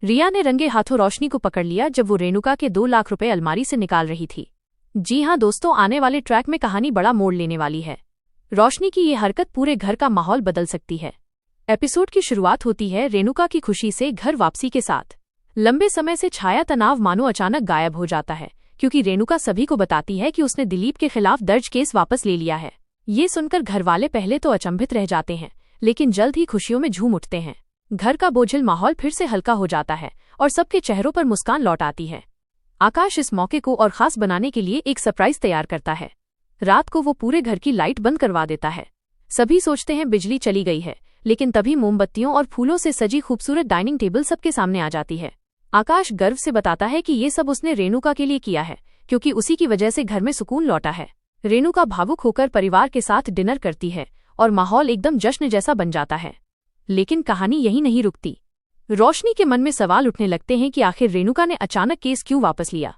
रिया ने रंगे हाथों रोशनी को पकड़ लिया जब वो रेणुका के 2 लाख रुपए अलमारी से निकाल रही थी। जी हाँ दोस्तों, आने वाले ट्रैक में कहानी बड़ा मोड़ लेने वाली है। रोशनी की ये हरकत पूरे घर का माहौल बदल सकती है। एपिसोड की शुरुआत होती है रेणुका की खुशी से घर वापसी के साथ। लंबे समय से छाया तनाव मानो अचानक गायब हो जाता है, क्योंकि रेणुका सभी को बताती है कि उसने दिलीप के खिलाफ दर्ज केस वापस ले लिया है। ये सुनकर घरवाले पहले तो अचंभित रह जाते हैं, लेकिन जल्द ही खुशियों में झूम उठते हैं। घर का बोझिल माहौल फिर से हल्का हो जाता है और सबके चेहरों पर मुस्कान लौट आती है। आकाश इस मौके को और खास बनाने के लिए एक सरप्राइज तैयार करता है। रात को वो पूरे घर की लाइट बंद करवा देता है। सभी सोचते हैं बिजली चली गई है, लेकिन तभी मोमबत्तियों और फूलों से सजी खूबसूरत डाइनिंग टेबल सबके सामने आ जाती है। आकाश गर्व से बताता है कि ये सब उसने रेणुका के लिए किया है, क्योंकि उसी की वजह से घर में सुकून लौटा है। रेणुका भावुक होकर परिवार के साथ डिनर करती है और माहौल एकदम जश्न जैसा बन जाता है। लेकिन कहानी यहीं नहीं रुकती। रोशनी के मन में सवाल उठने लगते हैं कि आखिर रेणुका ने अचानक केस क्यों वापस लिया।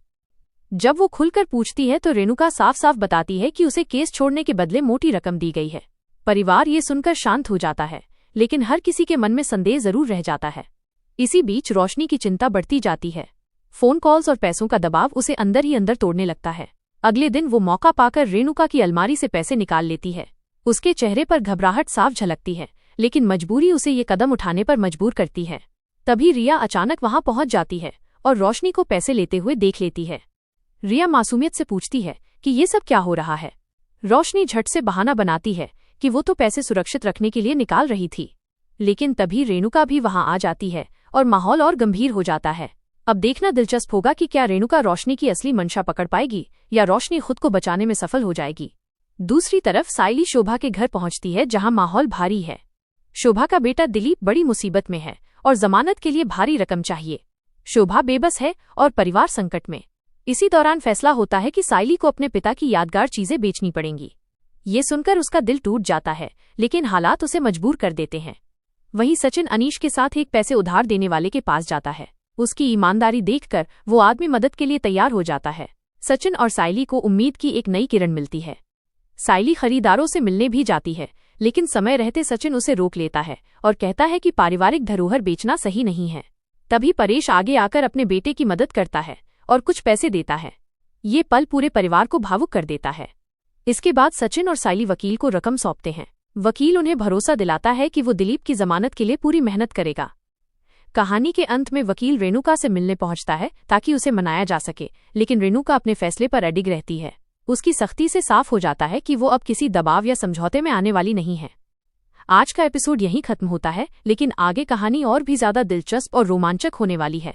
जब वो खुलकर पूछती है तो रेणुका साफ साफ बताती है कि उसे केस छोड़ने के बदले मोटी रकम दी गई है। परिवार ये सुनकर शांत हो जाता है, लेकिन हर किसी के मन में संदेह जरूर रह जाता है। इसी बीच रोशनी की चिंता बढ़ती जाती है। फोन कॉल्स और पैसों का दबाव उसे अंदर ही अंदर तोड़ने लगता है। अगले दिन वो मौका पाकर रेणुका की अलमारी से पैसे निकाल लेती है। उसके चेहरे पर घबराहट साफ झलकती है, लेकिन मजबूरी उसे ये कदम उठाने पर मजबूर करती है। तभी रिया अचानक वहां पहुंच जाती है और रोशनी को पैसे लेते हुए देख लेती है। रिया मासूमियत से पूछती है कि ये सब क्या हो रहा है। रोशनी झट से बहाना बनाती है कि वो तो पैसे सुरक्षित रखने के लिए निकाल रही थी। लेकिन तभी रेणुका भी वहां आ जाती है और माहौल और गंभीर हो जाता है। अब देखना दिलचस्प होगा कि क्या रेणुका रोशनी की असली मंशा पकड़ पाएगी या रोशनी खुद को बचाने में सफल हो जाएगी। दूसरी तरफ साइली शोभा के घर पहुंचती है, जहां माहौल भारी है। शोभा का बेटा दिलीप बड़ी मुसीबत में है और जमानत के लिए भारी रकम चाहिए। शोभा बेबस है और परिवार संकट में। इसी दौरान फैसला होता है कि साइली को अपने पिता की यादगार चीजें बेचनी पड़ेंगी। ये सुनकर उसका दिल टूट जाता है, लेकिन हालात उसे मजबूर कर देते हैं। वहीं सचिन अनीश के साथ एक पैसे उधार देने वाले के पास जाता है। उसकी ईमानदारी देखकर वो आदमी मदद के लिए तैयार हो जाता है। सचिन और साइली को उम्मीद की एक नई किरण मिलती है। साइली खरीदारों से मिलने भी जाती है, लेकिन समय रहते सचिन उसे रोक लेता है और कहता है कि पारिवारिक धरोहर बेचना सही नहीं है। तभी परेश आगे आकर अपने बेटे की मदद करता है और कुछ पैसे देता है। ये पल पूरे परिवार को भावुक कर देता है। इसके बाद सचिन और साइली वकील को रकम सौंपते हैं। वकील उन्हें भरोसा दिलाता है कि वो दिलीप की जमानत के लिए पूरी मेहनत करेगा। कहानी के अंत में वकील रेणुका से मिलने पहुंचता है ताकि उसे मनाया जा सके, लेकिन रेणुका अपने फैसले पर अडिग रहती है। उसकी सख्ती से साफ हो जाता है कि वो अब किसी दबाव या समझौते में आने वाली नहीं है। आज का एपिसोड यहीं खत्म होता है, लेकिन आगे कहानी और भी ज्यादा दिलचस्प और रोमांचक होने वाली है।